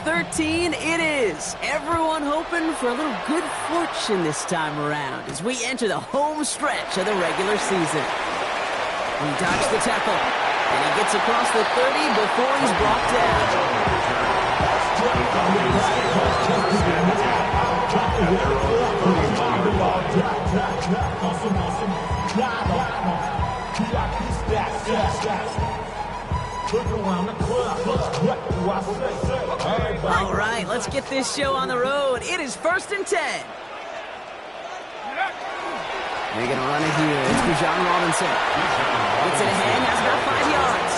13 it is. Everyone hoping for a little good fortune this time around as we enter the home stretch of the regular season. He dodged the tackle, and he gets across the 30 before he's brought down. All right, let's get this show on the road. It is 1st and 10. They're going to run it here. It's for John Robinson. Gets it ahead, has about 5 yards.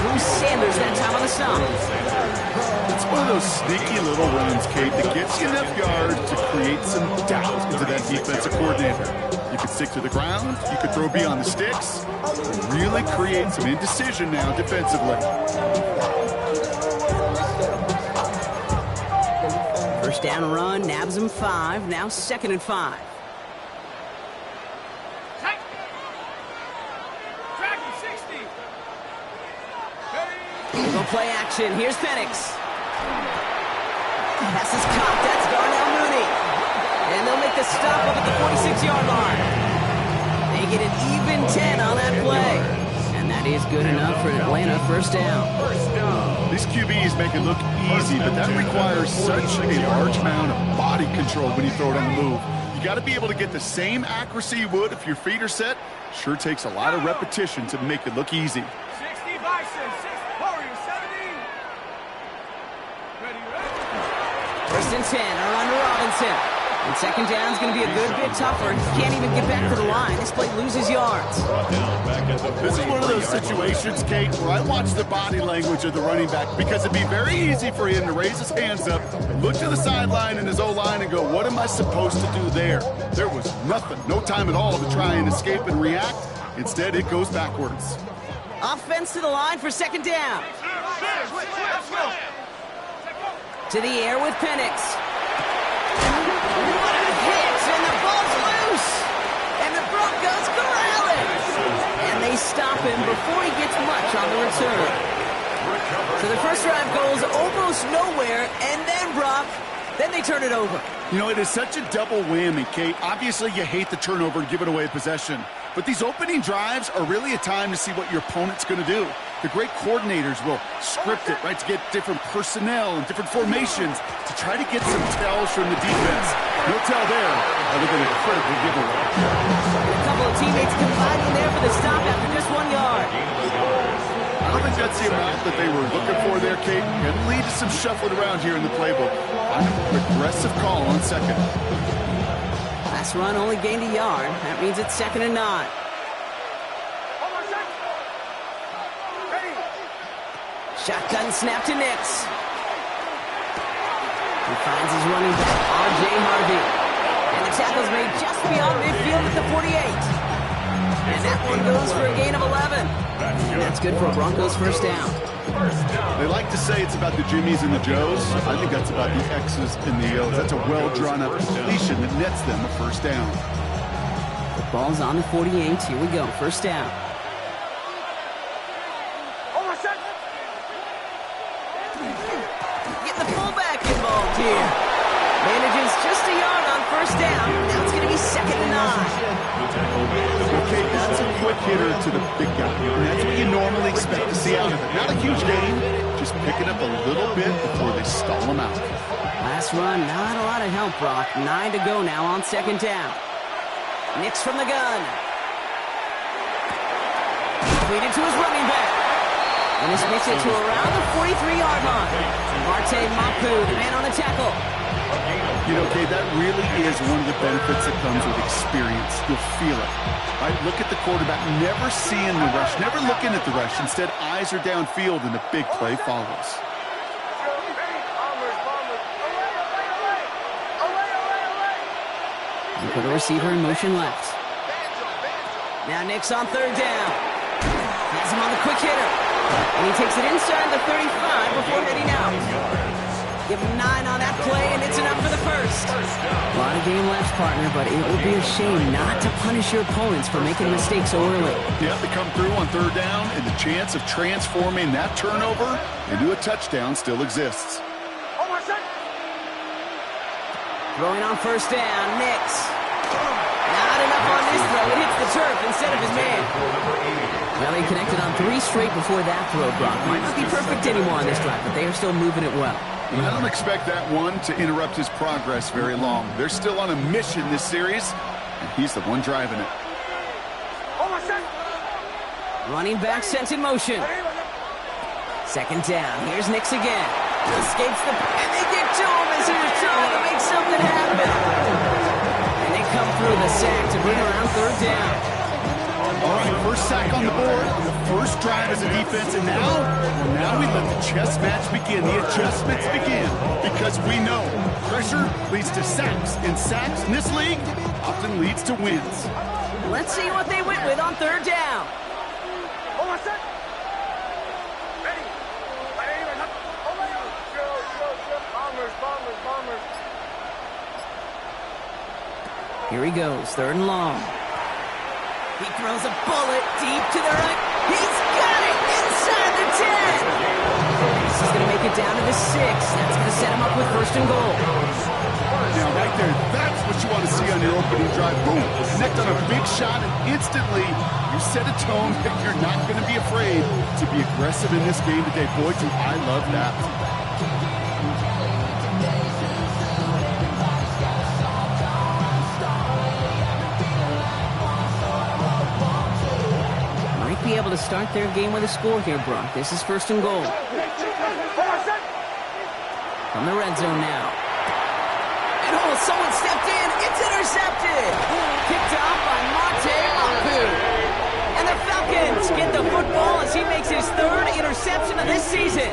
Bruce Sanders that time on the stop. It's one of those sneaky little runs, Kate, that gets you enough yards to create some doubt into that defensive coordinator. You could stick to the ground, you could throw beyond the sticks, really create some indecision now defensively. First down run, nabs him 5, now 2nd and 5. Go play action. Here's Penix. Pass is caught. That's Darnell Mooney. And they'll make the stop up at the 46-yard line. They get an even 10 on that play. And that is good enough for an Atlanta first down. These QBs make it look easy, but that requires such a large amount of body control when you throw it on the move. You got to be able to get the same accuracy you would if your feet are set. Sure takes a lot of repetition to make it look easy. 60 Bison, 6 Warriors, 70. Ready. 1st and 10, are under Robinson. And 2nd down is going to be a good bit tougher. He can't even get back to the line. This play loses yards. This is one of those situations, Kate, where I watch the body language of the running back because it'd be very easy for him to raise his hands up, look to the sideline in his O-line and go, what am I supposed to do there? There was nothing, no time at all to try and escape and react. Instead, it goes backwards. Offense to the line for 2nd down. To the air with Penix. What a hit, and the ball's loose. And the Broncos corral it. And they stop him before he gets much on the return. So the first drive goes almost nowhere, and then Brock, then they turn it over. You know, it is such a double whammy, Kate. Obviously, you hate the turnover and give it away possession. But these opening drives are really a time to see what your opponent's going to do. The great coordinators will script it, right, to get different personnel and different formations to try to get some tells from the defense. No tell there, other than a critical giveaway. A couple of teammates combining there for the stop after just 1 yard. I don't think that's the amount that they were looking for there, Kate. Can lead to some shuffling around here in the playbook. An aggressive call on 2nd. Last run only gained a yard. That means it's 2nd and 9. Shotgun snap to Nix. He finds his running back, R.J. Harvey. And the tackle's made just beyond midfield at the 48. And that one goes for a gain of 11. And that's good for a Broncos first down. They like to say it's about the Jimmies and the Joes. I think that's about the X's and the O's. That's a well-drawn-up completion that nets them the first down. The ball's on the 48. Here we go. First down. Get the fullback involved here. Manages just a yard on first down. Now it's going to be 2nd and 9. Okay, that's a quick hitter to the big guy. And that's what you normally expect to see out of it. Not a huge gain, just picking up a little bit before they stall him out. Last run, not a lot of help, Brock. 9 to go now on 2nd down. Nix from the gun. Completed to his running back. And this makes it to around the 43-yard line. Marte Mapu, the man on the tackle. You know, Kay, that really is one of the benefits that comes with experience. You'll feel it. Right? Look at the quarterback, never seeing the rush, never looking at the rush. Instead, eyes are downfield, and the big play follows. And put a receiver in motion left. Now Nix on 3rd down. Has him on the quick hitter. And he takes it inside the 35 before heading out. Give him 9 on that play, and it's enough for the first. A lot of game left, partner, but it would be a shame not to punish your opponents for making mistakes so early. Yeah, they come through on 3rd down, and the chance of transforming that turnover into a touchdown still exists. Throwing on first down, Nix. Not enough on this throw. It hits the turf instead of his man. Well, he connected on 3 straight before that throw, Brock. Might not be perfect anymore on this drive, but they are still moving it well. I don't expect that one to interrupt his progress very long. They're still on a mission this series, and he's the one driving it. Running back sent in motion. Second down. Here's Nix again. Escapes the... And they get to him as he was trying to make something happen. And they come through the sack to bring around third down. All right, first sack on the board, the first drive as a defense, and now we let the chess match begin, the adjustments begin, because we know pressure leads to sacks, and sacks in this league often leads to wins. Let's see what they went with on third down. Here he goes, third and long. He throws a bullet deep to the right. He's got it inside the 10. This is going to make it down to the 6. That's going to set him up with first and goal. Now, right there, that's what you want to see on your opening drive. Boom, connect on a big shot, and instantly you set a tone that you're not going to be afraid to be aggressive in this game today. Boy, do I love that. Be able to start their game with a score here, Brock. This is first and goal. From the red zone now. And someone stepped in. It's intercepted. Kicked off by Monte Apu. And the Falcons get the football as he makes his 3rd interception of this season.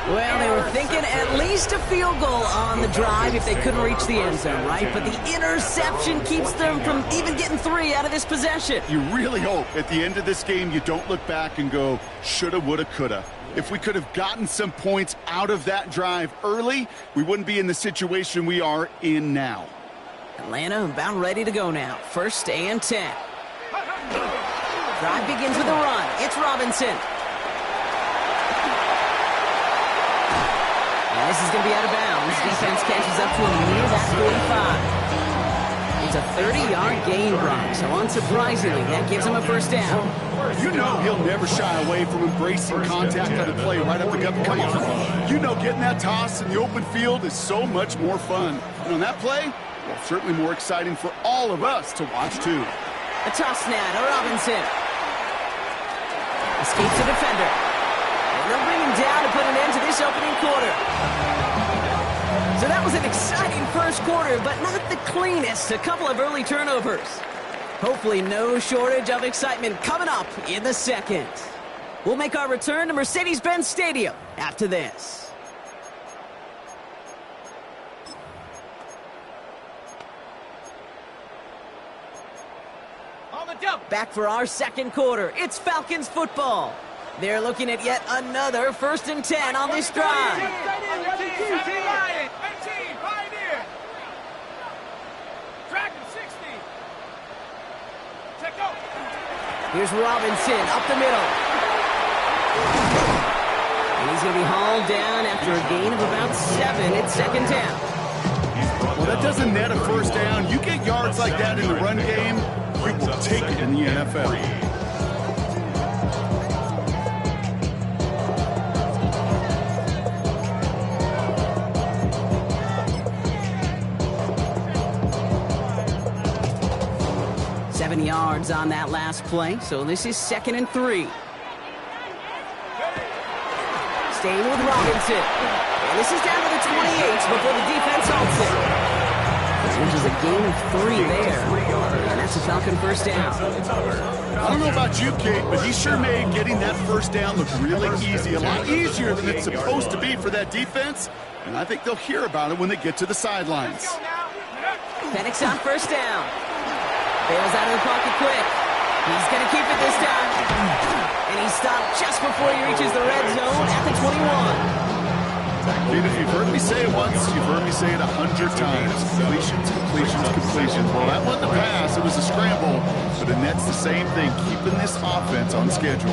Well, they were thinking at least a field goal on the drive if they couldn't reach the end zone, right? But the interception keeps them from even getting 3 out of this possession. You really hope at the end of this game you don't look back and go, shoulda, woulda, coulda. If we could have gotten some points out of that drive early, we wouldn't be in the situation we are in now. Atlanta about ready to go now. First and 10. Drive begins with a run. It's Robinson. And this is going to be out of bounds. Defense catches up to him near that 45. It's a 30-yard gain, Brock, so unsurprisingly, that gives him a first down. You know he'll never shy away from embracing contact on the play right up the gut. Come on. You know getting that toss in the open field is so much more fun. And on that play, well, certainly more exciting for all of us to watch, too. A toss now to Robinson. Escapes the defender. And they'll bring him down to put an end to this opening quarter. So that was an exciting first quarter, but not the cleanest. A couple of early turnovers. Hopefully no shortage of excitement coming up in the second. We'll make our return to Mercedes-Benz Stadium after this. On the jump. Back for our second quarter. It's Falcons football. They're looking at yet another first and 10 on this drive. Here's Robinson up the middle. And he's going to be hauled down after a gain of about 7. It's second down. Well, that doesn't net a first down. You get yards like that in the run game, you will take it in the NFL. 7 yards on that last play, so this is 2nd and 3. Staying with Robinson. And this is down to the 28 before the defense halts it. Which is a gain of 3 there. And that's a Falcon first down. I don't know about you, Kate, but he sure made getting that first down look really easy. A lot easier than it's supposed to be for that defense. And I think they'll hear about it when they get to the sidelines. Penix on first down. Bails out of the pocket quick. He's going to keep it this time. And he's stopped just before he reaches the red zone at the 21. Dude, if you've heard me say it once, you've heard me say it 100 times. Completions, completions, completions. Well, that wasn't a pass. It was a scramble. But the net's the same thing, keeping this offense on schedule.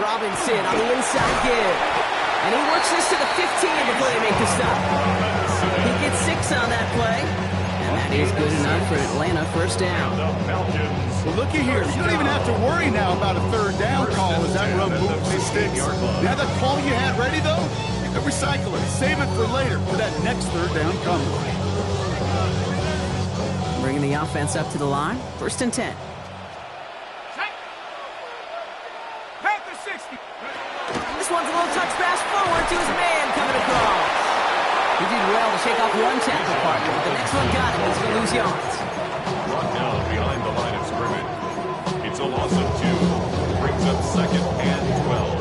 Robinson on the inside give. And he works this to the 15 before they make the stop. He gets 6 on that play. And that is good enough for Atlanta, first down. Well, looky here. You don't even have to worry now about a third down call as that run moves the sticks. Now that call you had ready, though, recycle it. Save it for later for that next third down coming. Bringing the offense up to the line. First and 10. Panther 60. This one's a little touch pass forward to his man coming across. He did well to shake off one tackle partner, but the next one got him. He's going to lose yards. Brought down behind the line of scrimmage. It's a loss of 2. Brings up second and 12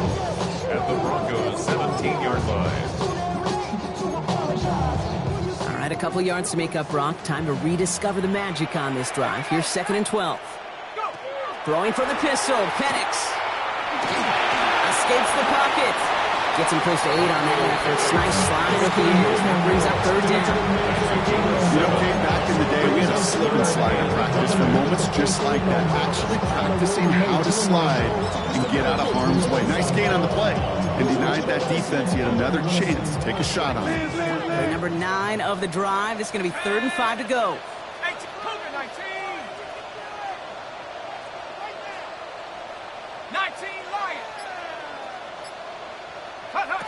at the Broncos' 17-yard line. All right, a couple yards to make up, Brock. Time to rediscover the magic on this drive. Here's second and 12. Throwing for the pistol. Penix escapes the pocket. Gets him close to 8 on that effort. Nice slide with the ears. That brings up third down. You know, Kate, back in the day, we had a slip and slide in practice for moments just like that. Actually practicing how to slide and get out of harm's way. Nice gain on the play. And denied that defense yet another chance to take a shot on it. Play number 9 of the drive. This is going to be 3rd and 5 to go. 19. 19 Lions. Hut, hut.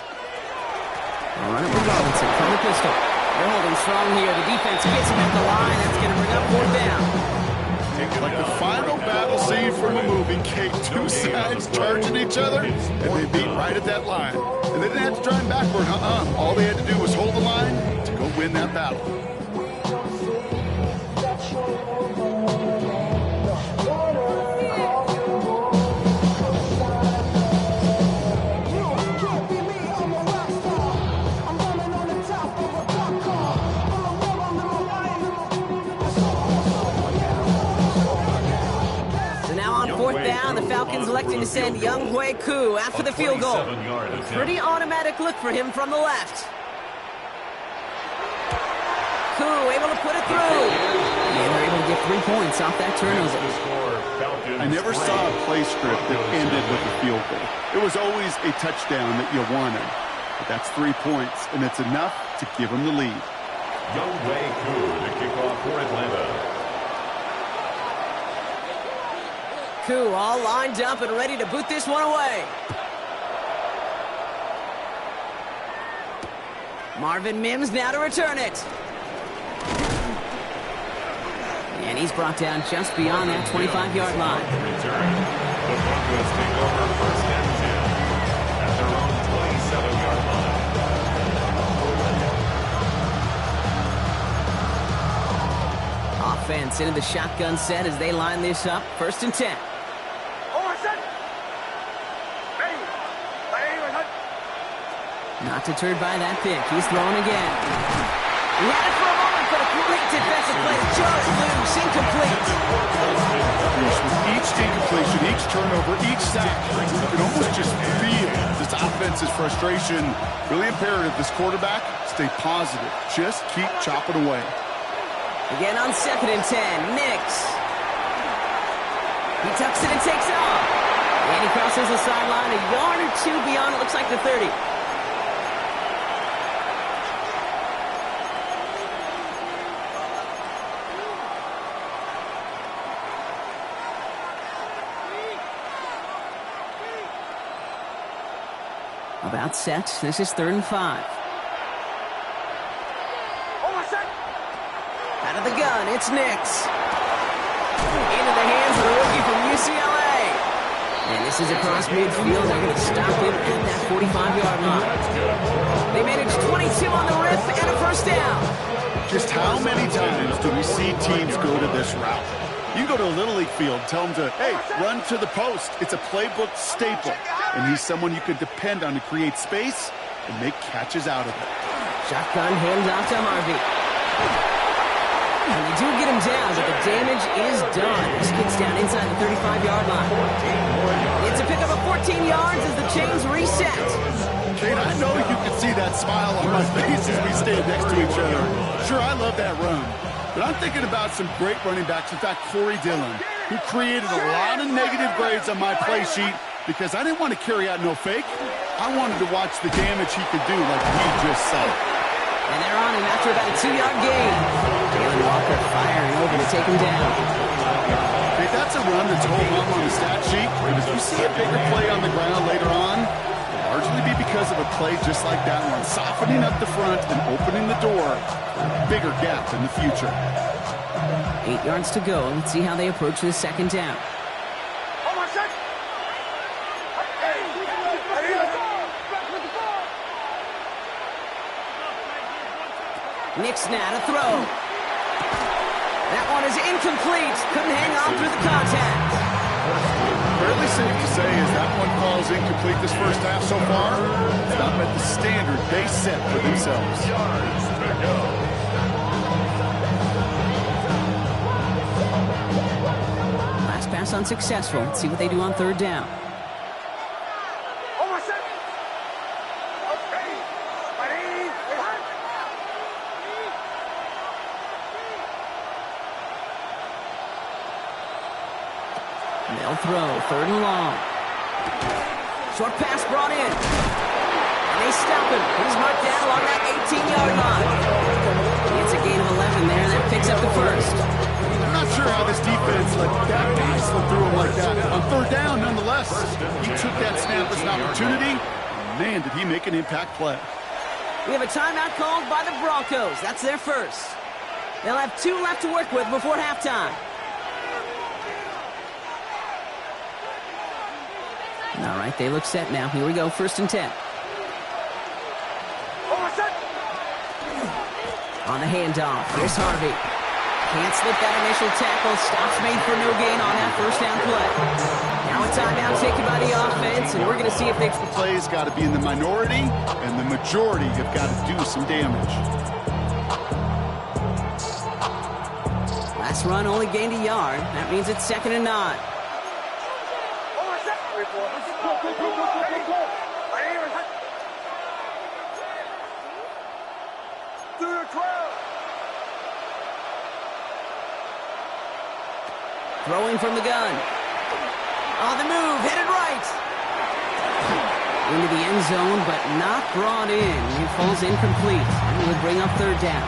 All right, with Robinson from the pistol. They're holding strong here. The defense gets him at the line. That's going to bring up 4th down. Like the final battle scene from a movie, Kate, 2 sides charging each other, and they beat right at that line. And they didn't have to drive backward, All they had to do was hold the line to go win that battle. The Falcons electing to send Younghoe Koo after the field goal. Pretty automatic look for him from the left. Koo able to put it through. And they're able to get 3 points off that turnover. I never saw a play script that ended with a field goal. It was always a touchdown that you wanted. But that's 3 points, and it's enough to give them the lead. Younghoe Koo to kick off for Atlanta. Koo all lined up and ready to boot this one away. Marvin Mims now to return it. And he's brought down just beyond that 25-yard line. Return. The Broncos take over first and 10 at their own 27-yard line. Offense into the shotgun set as they line this up. First and 10. Not deterred by that pick. He's throwing again. He had it for a moment, but a great defensive play. Just loose, incomplete. With each incompletion, each turnover, each sack, you can almost just feel this offense's frustration. Really imperative, this quarterback, stay positive. Just keep chopping away. Again on second and 10. Nix. He tucks it and takes off. And he crosses the sideline a yard or 2 beyond, it looks like the 30. About set. This is 3rd and 5. Out of the gun, it's Nix. Into the hands of the rookie from UCLA. And this is across midfield. They're going to stop him at that 45-yard line. They managed 22 on the rip and a first down. Just how many times do we see teams go to this route? You go to a Little League field, tell them to, hey, run to the post. It's a playbook staple. And he's someone you could depend on to create space and make catches out of it. Shotgun hands off to Harvey. And they do get him down, but the damage is done. This gets down inside the 35-yard line. It's a pickup of 14 yards as the chains reset. Kate, I know you can see that smile on my face as we stand next to each other. Sure, I love that run. But I'm thinking about some great running backs. In fact, Corey Dillon, who created a lot of negative grades on my play sheet because I didn't want to carry out no fake. I wanted to watch the damage he could do like we just saw. And they're on him after about a 2-yard gain. Jalen Walker firing over to take him down. Okay, that's a run that's hold on the stat sheet. But if you see a bigger play on the ground later on, it'll largely be because of a play just like that one, softening up the front and opening the door for a bigger gap in the future. 8 yards to go. Let's see how they approach this second down. Nick's now to throw. That one is incomplete. Couldn't hang on through the contact. Fairly safe to say as that one falls incomplete this first half so far, it's not met the standard they set for themselves. Last pass unsuccessful. Let's see what they do on third down. They'll throw, third and long. Short pass brought in. And they stop him. He's marked down along that 18-yard line. It's a gain of 11 there. That picks up the first. I'm not sure how this defense let that guy slip through him like that. On third down, nonetheless, he took that snap as an opportunity. Man, did he make an impact play. We have a timeout called by the Broncos. That's their first. They'll have 2 left to work with before halftime. All right, they look set now. Here we go, 1st and 10. On the handoff, here's Harvey. Can't slip that initial tackle. Stops made for no gain on that first down play. Now a timeout taken by the offense, and we're going to see if they... The play's got to be in the minority, and the majority have got to do some damage. Last run only gained a yard. That means it's 2nd and 9. Throwing from the gun. On the move, headed right. Into the end zone, but not brought in. He falls incomplete. It would bring up third down.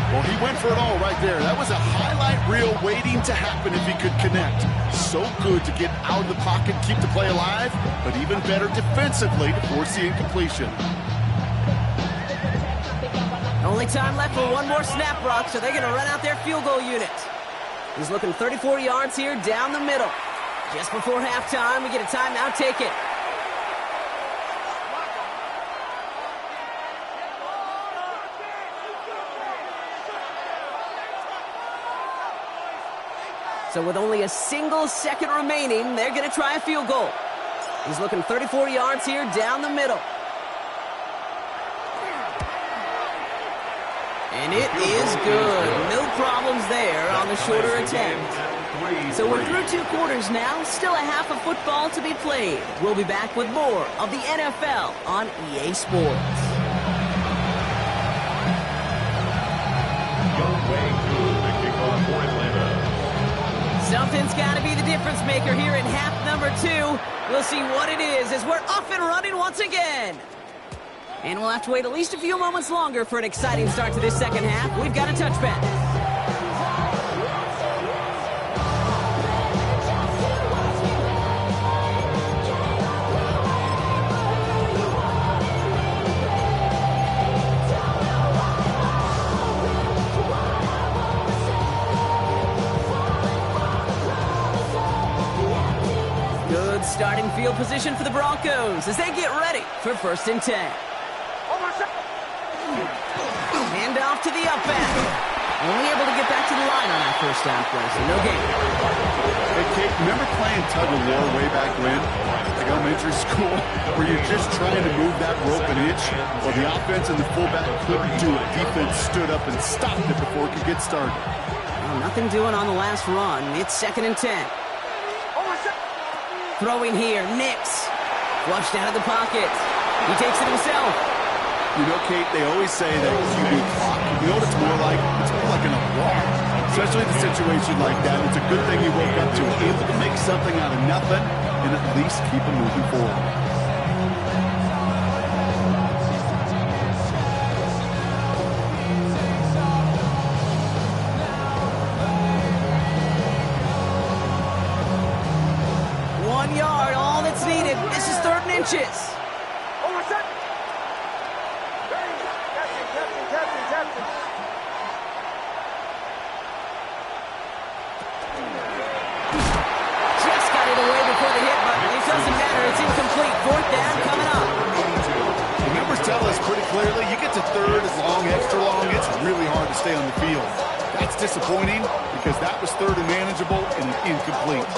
Well, he went for it all right there. That was a highlight reel waiting to happen if he could connect. So good to get out of the pocket, keep the play alive, but even better defensively to force the incompletion. Only time left for one more snap, Brock, so they're going to run out their field goal unit. He's looking 34 yards here down the middle. Just before halftime, we get a timeout taken. So with only a single second remaining, they're going to try a field goal. He's looking 34 yards here down the middle. And it is good. No problems there on the shorter attempt. So we're through 2 quarters now. Still a half of football to be played. We'll be back with more of the NFL on EA Sports. Something's got to be the difference maker here in half number 2. We'll see what it is as we're off and running once again. And we'll have to wait at least a few moments longer for an exciting start to this second half. We've got a touchback. Good starting field position for the Broncos as they get ready for 1st and 10. Hand off to the up back. Only able to get back to the line on that first down play, so no gain. Hey, Kate, remember playing tug of war way back when? Like elementary school, where you're just trying to move that rope an inch? Well, the offense and the fullback couldn't do it. Defense stood up and stopped it before it could get started. Well, nothing doing on the last run. It's 2nd and 10. Throwing here, Nix. Flushed out of the pocket. He takes it himself. You know, Kate, they always say that QB clock. You know what it's more like? It's more like an alarm. Especially in a situation like that. It's a good thing you woke up to able to make something out of nothing. and at least keep them moving forward. This is 3rd and inches. Just got it away before the hit button. It doesn't matter. It's incomplete. 4th down coming up. The numbers tell us pretty clearly, you get to 3rd as long, extra long, it's really hard to stay on the field. That's disappointing because that was 3rd and manageable and incomplete.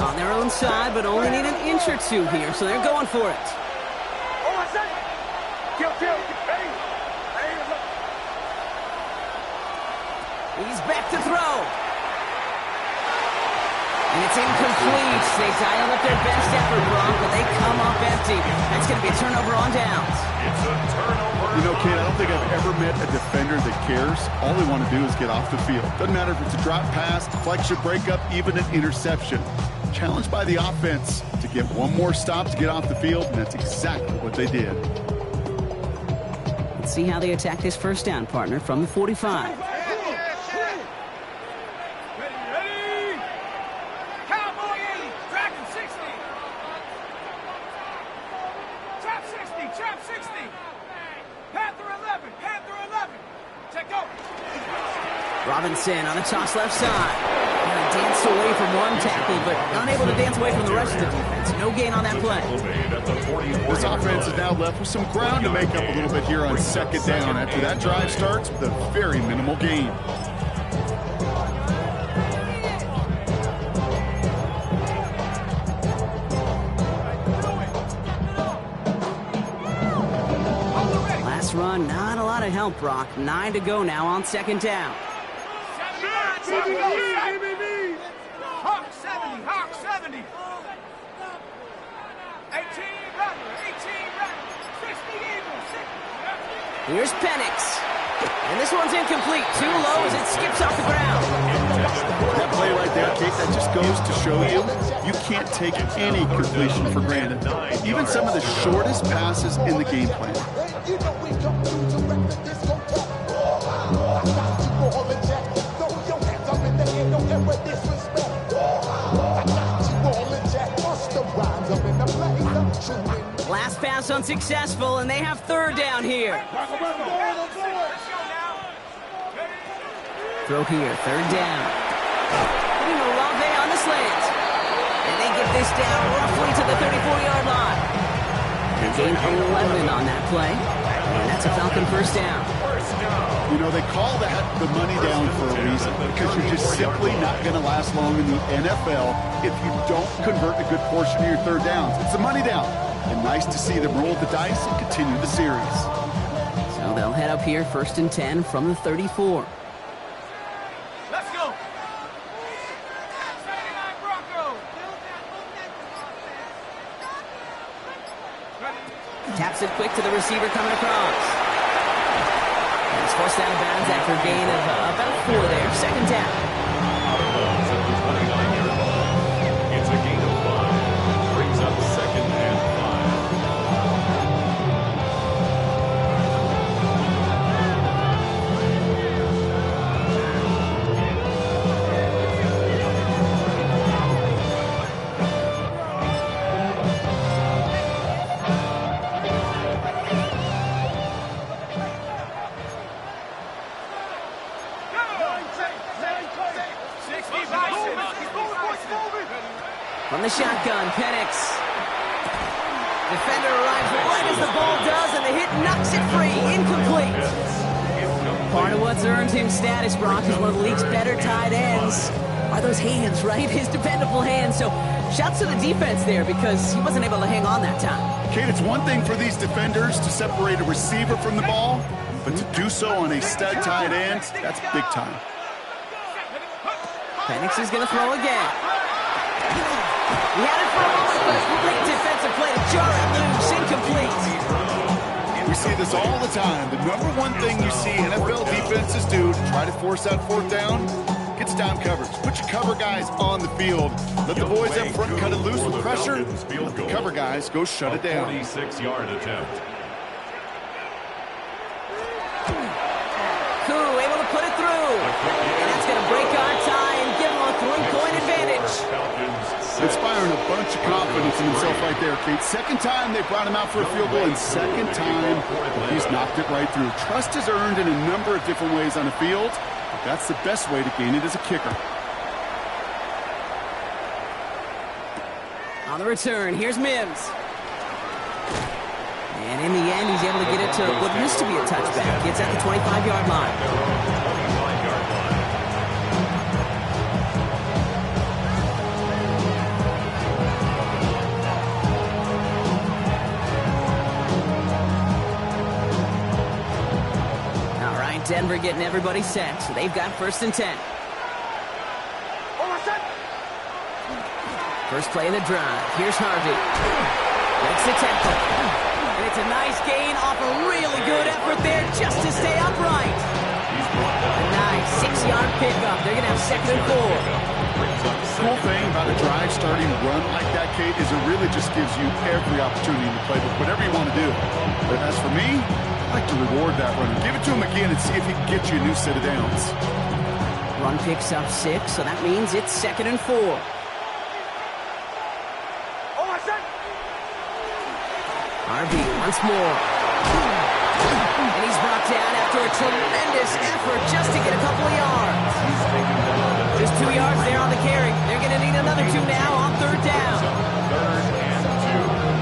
On their own side, but only need an inch or two here, so they're going for it. He's back to throw. And it's incomplete. They dial up their best effort, Brock, but they come up empty. That's going to be a turnover on downs. It's a turnover. You know, kid, I don't think I've ever met a defender that cares. All they want to do is get off the field. Doesn't matter if it's a drop pass, deflection, breakup, even an interception. Challenged by the offense to get one more stop to get off the field, and that's exactly what they did. Let's see how they attack this 1st down, partner, from the 45. Cowboy 80, Dragon 60. Trap 60, Trap 60. Panther 11, Panther 11. Check go. Robinson on a toss left side. Danced away from one tackle, but unable to dance away from the rest of the defense. No gain on that play. This offense is now left with some ground to make up a little bit here on 2nd down after that drive starts with a very minimal gain. Last run, not a lot of help, Brock. 9 to go now on 2nd down. Hawk 70, Hawk 70. 18 runner, 18 runner. 60 Eagles, 60. Here's Penix. And this one's incomplete. Too low as it skips off the ground. That play right there, Kate, that just goes to show you can't take any completion for granted. Even some of the shortest passes in the game plan. Last pass unsuccessful, and they have 3rd down here. Throw here, 3rd down. Putting Olave on the slant. And they get this down roughly to the 34-yard line. They gain 11 on that play. And that's a Falcon 1st down. You know, they call that the money down for a reason, because you're just simply not going to last long in the NFL if you don't convert a good portion of your 3rd downs. It's the money down. And nice to see them roll the dice and continue the series. So they'll head up here 1st and 10 from the 34. Let's go. 79 Broncos. Taps it quick to the receiver coming across. And it's forced out of bounds after a gain of about 4 there. 2nd down. Out of bounds at the 29-yard line. It's a gain of 5. Brings up 2nd and 5. From the shotgun, Penix. Defender arrives right as the ball does, and the hit knocks it free. Incomplete. Part of what's earned him status, Brock, is one of the league's better tight ends. Are those hands, right? His dependable hands. So shouts to the defense there because he wasn't able to hang on that time. Kate, it's one thing for these defenders to separate a receiver from the ball, but to do so on a stud tight end, that's big time. Penix is going to throw again. He had it for a moment, but a complete defensive play to jar it loose. Incomplete. We see this all the time. The number one thing you see NFL defenses do to try to force that 4th down, It's down coverage. Put your cover guys on the field. Let the boys up front cut it loose with pressure. Let the cover guys go shut it down. 46-yard attempt. Koo able to put it through. And that's going to break our tie and give them a 3-point advantage. Inspiring a bunch of confidence in himself right there, Kate. Second time they brought him out for a field goal, and second time he's knocked it right through. Trust is earned in a number of different ways on the field, but that's the best way to gain it as a kicker. On the return, here's Mims. And in the end, he's able to get it to what used to be a touchback. It's at the 25-yard line. Denver getting everybody set, so they've got 1st and 10. First play of the drive. Here's Harvey. Makes the tackle. And it's a nice gain off a really good effort there just to stay upright. A nice 6-yard pickup. They're going to have 2nd and 4. Cool thing about a drive starting run like that, Kate, is it really just gives you every opportunity in the playbook, whatever you want to do. But as for me, I like to reward that runner. Give it to him again and see if he can get you a new set of downs. Run picks up 6, so that means it's 2nd and 4. RB once more. And he's brought down after a tremendous effort just to get a couple of yards. Just 2 yards there on the carry. They're going to need another 2 now on 3rd down. 3rd and 2.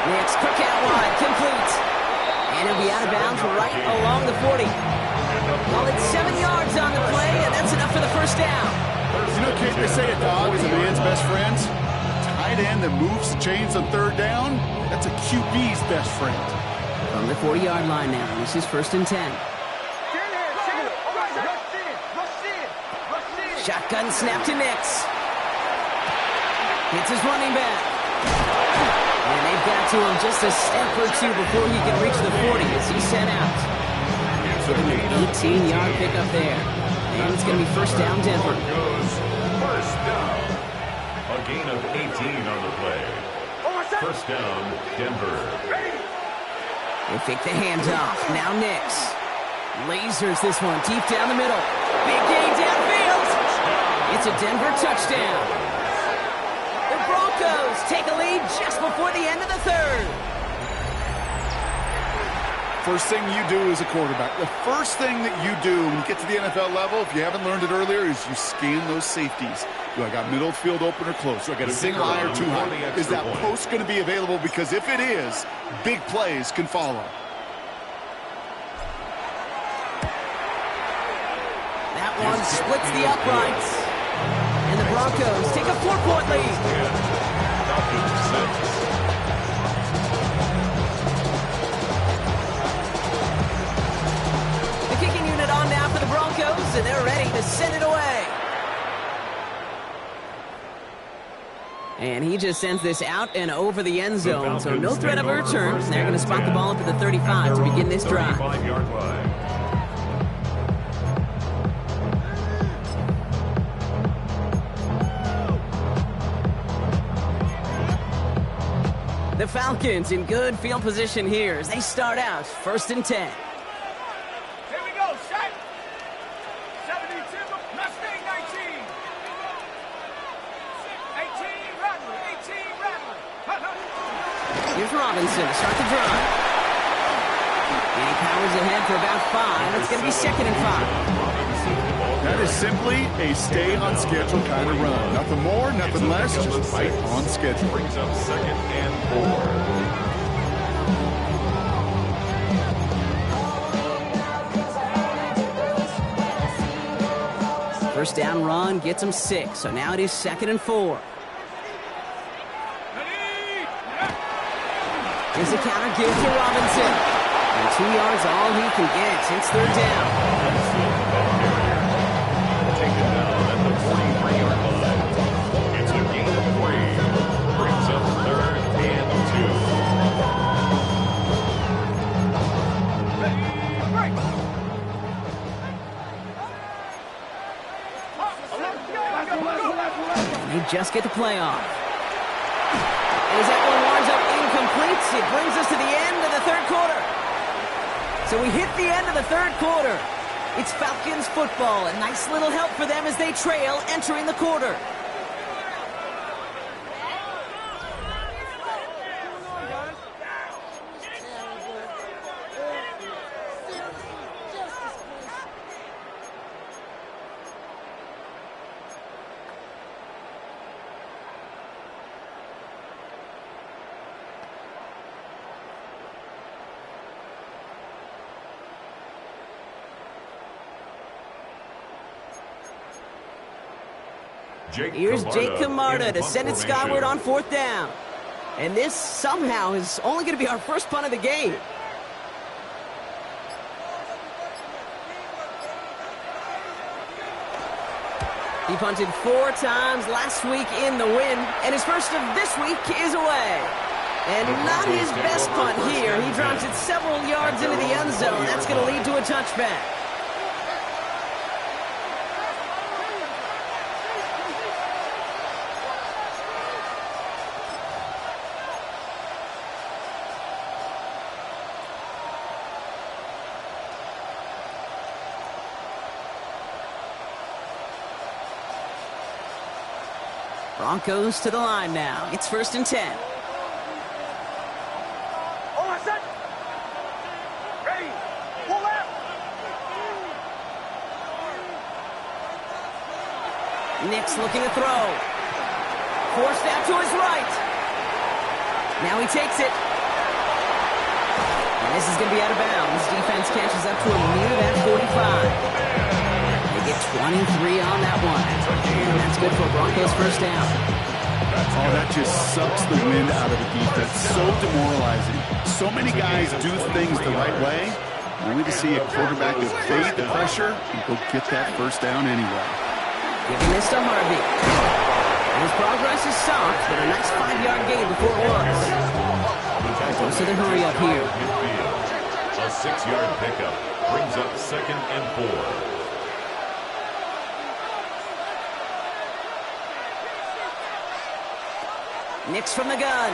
Next, quick out wide, complete. And he'll be out of bounds right along the 40. Well, it's 7 yards on the play, and that's enough for the 1st down. You know, Kate, they say a dog is a man's best friend. Tight end that moves the chains on 3rd down, that's a QB's best friend. From the 40-yard line now, this is 1st and 10. Shotgun snap to Nix. Hits his running back. And they've got to him just a step or 2 before he can reach the 40 as he's sent out. Getting an 18-yard pickup there. And it's going to be 1st down, Denver. First down. A gain of 18 on the play. 1st down, Denver. They fake the handoff. Now Nix. Lasers this one deep down the middle. Big gain downfield. It's a Denver touchdown. The Broncos take a lead just before the end of the 3rd. First thing you do as a quarterback, the first thing that you do when you get to the NFL level, if you haven't learned it earlier, is you scan those safeties. Do I got middle field open or close? Do I got a single eye or 2 high? Is that post going to be available? Because if it is, big plays can follow. That one splits the uprights. And the Broncos take a 4-point lead. The kicking unit on now for the Broncos, and they're ready to send it away. And he just sends this out and over the end zone, so no threat of a return. They're going to spot the ball up at the 35 to begin this drive. 35-yard line. The Falcons in good field position here as they start out 1st and 10. Here we go, shot. 72, Mustang 19. 18, Rattler, 18, Rattler. Here's Robinson to start the drive. And he powers ahead for about 5. It's going to be 2nd and 5. That is simply a stay-on-schedule kind of run. Nothing more, nothing less, just right on schedule. Brings up 2nd and 4. First down run gets him 6, so now it is 2nd and 4. Here's a counter give to Robinson. And 2 yards all he can get. It's third down. Taken down at the 43-yard line. It's a gain of 3. Brings up third and 2. They just get the play off. And as that one winds up incomplete, it brings us to the end of the third quarter. So we hit the end of the third quarter. It's Falcons football. A nice little help for them as they trail entering the quarter. Here's Jake Camarda to send it skyward on fourth down. And this somehow is only going to be our first punt of the game. He punted 4 times last week in the win, and his first of this week is away. And not his best punt here. He drops it several yards into the end zone. That's going to lead to a touchback. Broncos to the line now. It's 1st and 10. Hold on, set. Ready. Pull out. Nix looking to throw. Forced out to his right. Now he takes it. And this is going to be out of bounds. Defense catches up to him near that 45. They get 23 on that one. And that's good for Broncos first down. Oh, that just sucks the wind out of the defense. So demoralizing. So many guys do things the right way, only to see a quarterback evade the pressure and go get that first down anyway. Giving this to Harvey. And his progress is soft, but a nice 5-yard gain before it was. Goes to the hurry up here. A 6-yard pickup brings up 2nd and 4. Nix from the gun.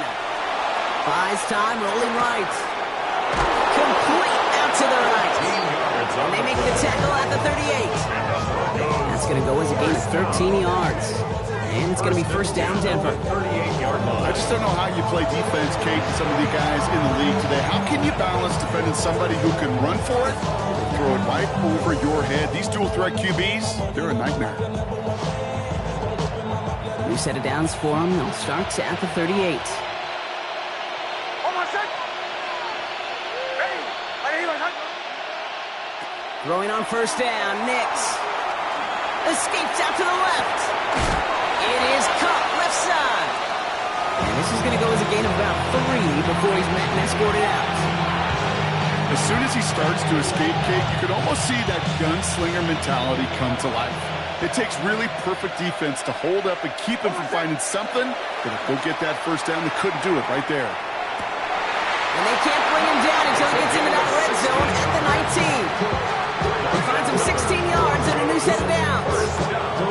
Buys time, rolling right. Complete out to the right. And they make the tackle at the 38. That's going to go as a gain of 13 yards. And it's going to be first down Denver. I just don't know how you play defense, Kate, and some of the guys in the league today. How can you balance defending somebody who can run for it, throw it right over your head? These dual threat QBs, they're a nightmare. New set of downs for him. They'll start at the 38. Throwing on first down, Nix. Escapes out to the left. It is caught left side. And this is going to go as a gain of about 3 before he's met and escorted out. As soon as he starts to escape, Kate, you can almost see that gunslinger mentality come to life. It takes really perfect defense to hold up and keep him from finding something that'll go get that first down. They couldn't do it right there. And they can't bring him down until he gets into that red zone at the 19. He finds him 16 yards and a new set of downs.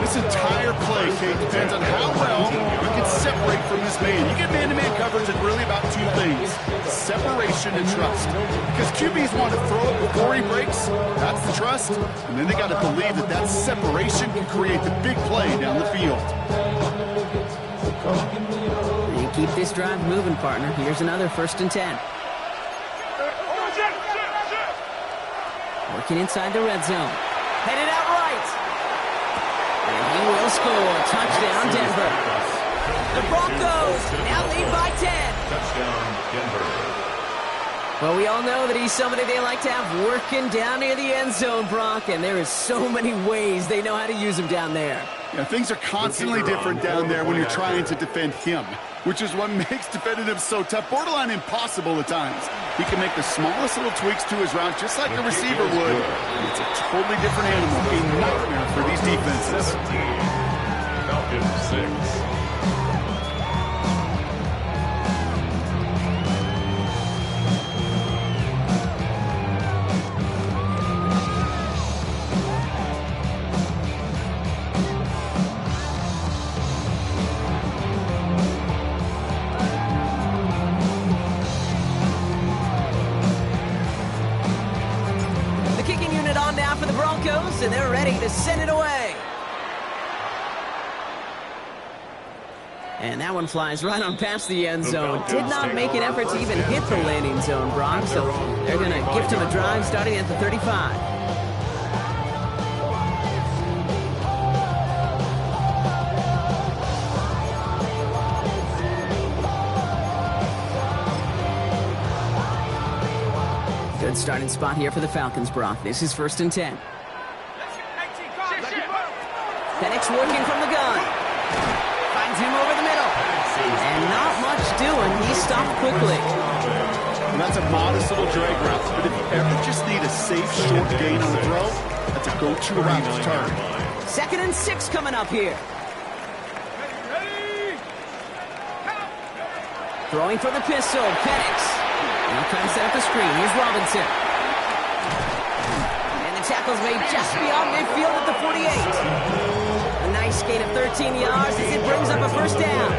This entire play, Kate, depends on how well you can separate from this man. You get man-to-man coverage, it's really about 2 things: separation and trust. Because QBs want to throw it before he breaks. That's the trust. And then they got to believe that that separation can create the big play down the field. You keep this drive moving, partner. Here's another 1st and 10. Working inside the red zone. Headed out right. And he will score. Touchdown, Denver. The Broncos now lead by 10. Touchdown, Denver. Well, we all know that he's somebody they like to have working down near the end zone, Brock, and there is so many ways they know how to use him down there. Yeah, things are constantly different down there when you're trying to defend him, which is what makes defending him so tough, borderline impossible at times. He can make the smallest little tweaks to his route just like a receiver would. It's a totally different animal, a nightmare for these defenses. 17, Falcons 6. And they're ready to send it away. And that one flies right on past the end zone. Did not make an effort to even hit the landing zone, Brock. So they're going to gift him a drive starting at the 35. Good starting spot here for the Falcons, Brock. This is 1st and 10. Penix working from the gun. Finds him over the middle. And not much doing. He stopped quickly. And that's a modest little drag route. But if you ever just need a safe, short gain on the throw, that's a go-to route to target. 2nd and 6 coming up here. Throwing for the pistol. Penix. And he'll try to set up the screen. Here's Robinson. And the tackle's made just beyond midfield at the 48. A nice gain of 13 yards as it brings up a 1st down.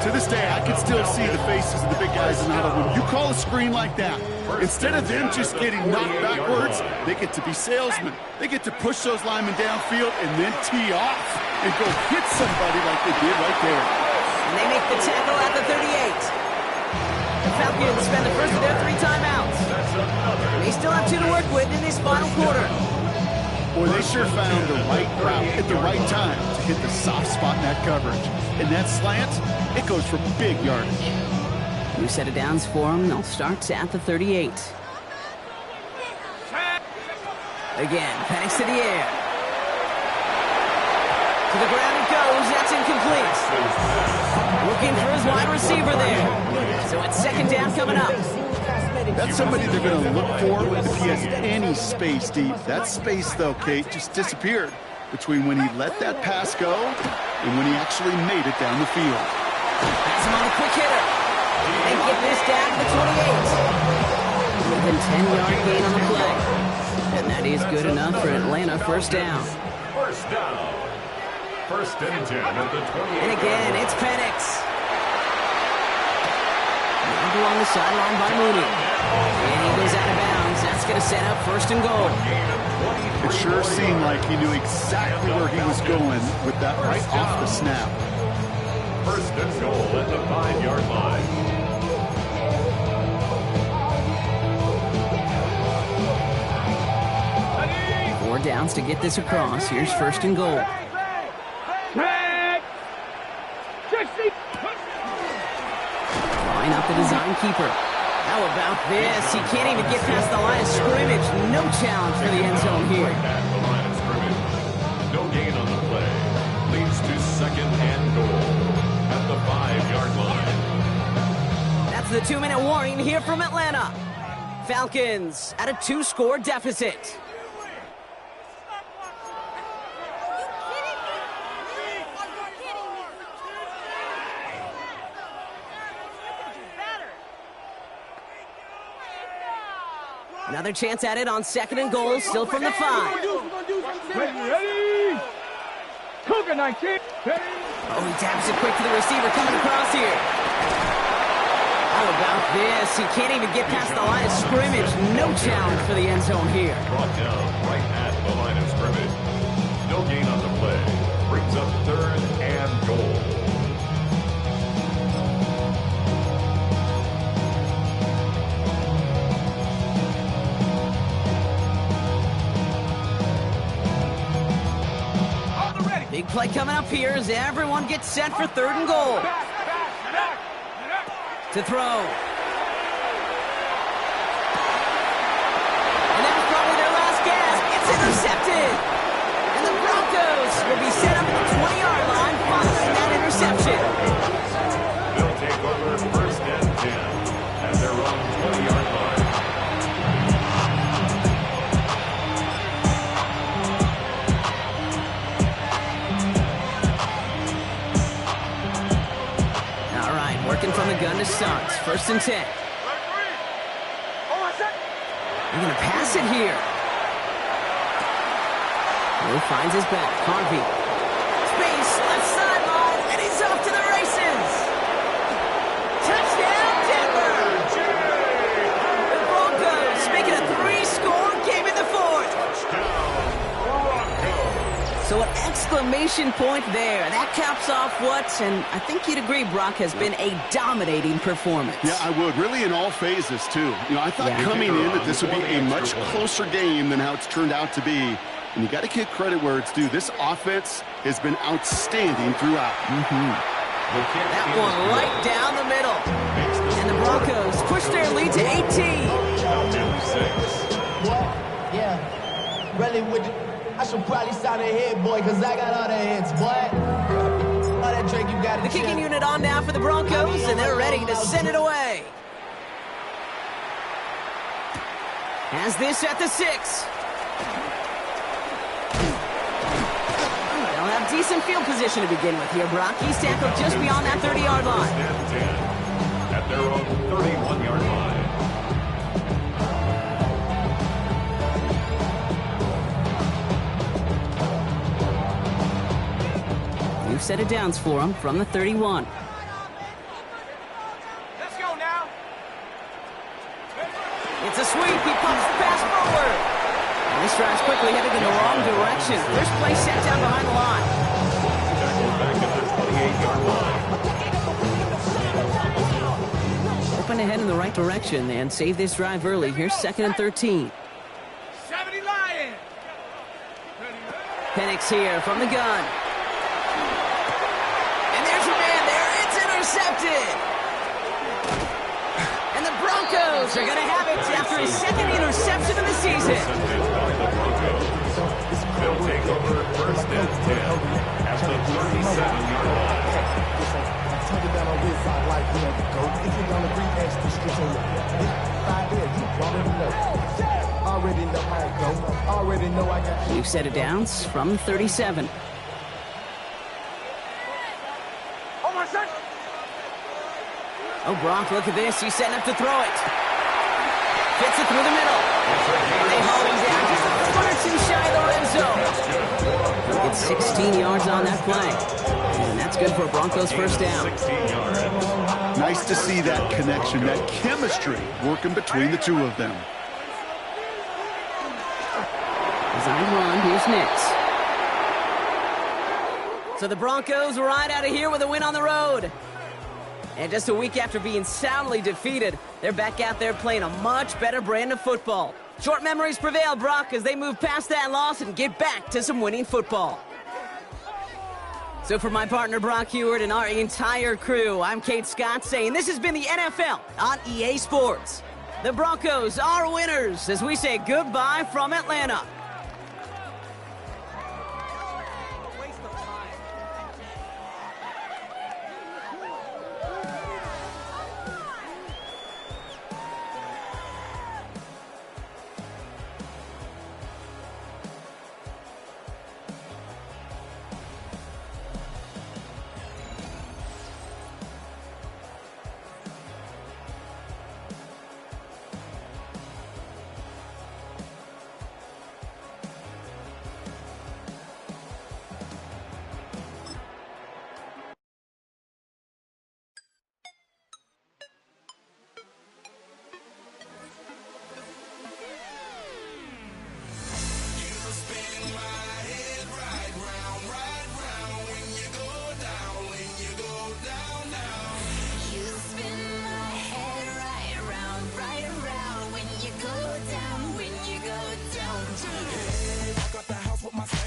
To this day, I can still see the faces of the big guys in huddle. When you call a screen like that, instead of them just getting knocked backwards, they get to be salesmen. They get to push those linemen downfield and then tee off and go hit somebody like they did right there. And they make the tackle at the 38. The Falcons spend the first of their 3 timeouts. They still have 2 to work with in this final quarter. Boy, they sure found the right route at the right time to hit the soft spot in that coverage. And that slant, it goes for big yardage. New set of downs for them. They'll start at the 38. Again, Penix to the air. To the ground it goes. That's incomplete. Looking for his wide receiver there. So it's 2nd down coming up. That's somebody they're going to look for if he has any space deep. That space, though, Kate, just disappeared between when he let that pass go and when he actually made it down the field. That's him on the quick hitter. They get this down to the 28. Within 10-yard gain on the play. And that is good enough for Atlanta. 1st down. 1st down. 1st and 10 at the 28. And again, it's Penix. Along the sideline by Mooney. And he goes out of bounds. That's going to set up 1st and goal. It sure seemed like he knew exactly where he was going with that right off the snap. 1st and goal at the 5-yard line. Four downs to get this across. Here's 1st and goal. Line up the design keeper. How about this? He can't even get past the line of scrimmage. No challenge for the end zone here. At the line of scrimmage. No gain on the play. Leads to 2nd and goal at the 5-yard line. That's the 2-minute warning here from Atlanta. Falcons at a 2-score deficit. Another chance at it on 2nd and goal, still from the 5. Ready? Cougar 19. Oh, he taps it quick to the receiver coming across here. How about this? He can't even get past the line of scrimmage. No challenge for the end zone here. Brought down right at the line of scrimmage. No gain on the play. Brings up 3rd and goal. Big play coming up here as everyone gets set for 3rd and goal. To throw. And that was probably their last gasp. It's intercepted. And the Broncos will be set up at the first and 10 at their own 20-yard line. All right, working from the gun to start. First and 10. They're going to pass it here. Will finds his back. Harvey. Space, left sideline, and he's off to the races. Touchdown, Denver! The Broncos making a 3-score game in the fourth. So an exclamation point there. That caps off what, and I think you'd agree, Brock, has been a dominating performance. Yeah, I would. Really in all phases, too. I thought coming in that this would be a much closer game than how it's turned out to be. And you got to give credit where it's due. This offense has been outstanding throughout. That one right down the middle. And the Broncos push their lead to 18. Yeah, really I should probably sign a head, boy, because I got all the heads, boy. All that drink you got. The kicking unit on now for the Broncos, and they're ready to send it away. Has this at the 6. They'll have decent field position to begin with here, Brock. He's tackled just beyond that 30-yard line. At their own 31-yard line. New set of downs for him from the 31. Let's go now. It's a sweep. He pumps the pass forward. And this drive's quickly headed in the wrong direction. First play set down behind the line. Tackled back at the 28-yard line. Open ahead in the right direction and save this drive early. Here's 2nd and 13. 70 Lions. Penix here from the gun. And there's your man there. It's intercepted. And the Broncos are going to have it after his 2nd interception of the season. They'll take over first and 10 at the 37-yard line. New set of downs from 37. Oh, Brock, look at this. He's setting up to throw it. Gets it through the middle. And they haul him down just a foot or two shy of the red zone. He'll get 16 yards on that play. And that's good for a Broncos first down. 16 yards. Nice to see that connection, that chemistry working between the two of them. Designed run. Here's Nix. So the Broncos ride out of here with a win on the road. And just a week after being soundly defeated, they're back out there playing a much better brand of football. Short memories prevail, Brock, as they move past that loss and get back to some winning football. So for my partner, Brock Heward, and our entire crew, I'm Kate Scott saying this has been the NFL on EA Sports. The Broncos are winners as we say goodbye from Atlanta.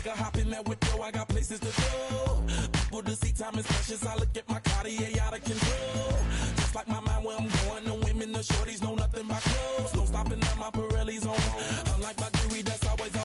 Hop in that window, I got places to go. People to see, time is precious. I look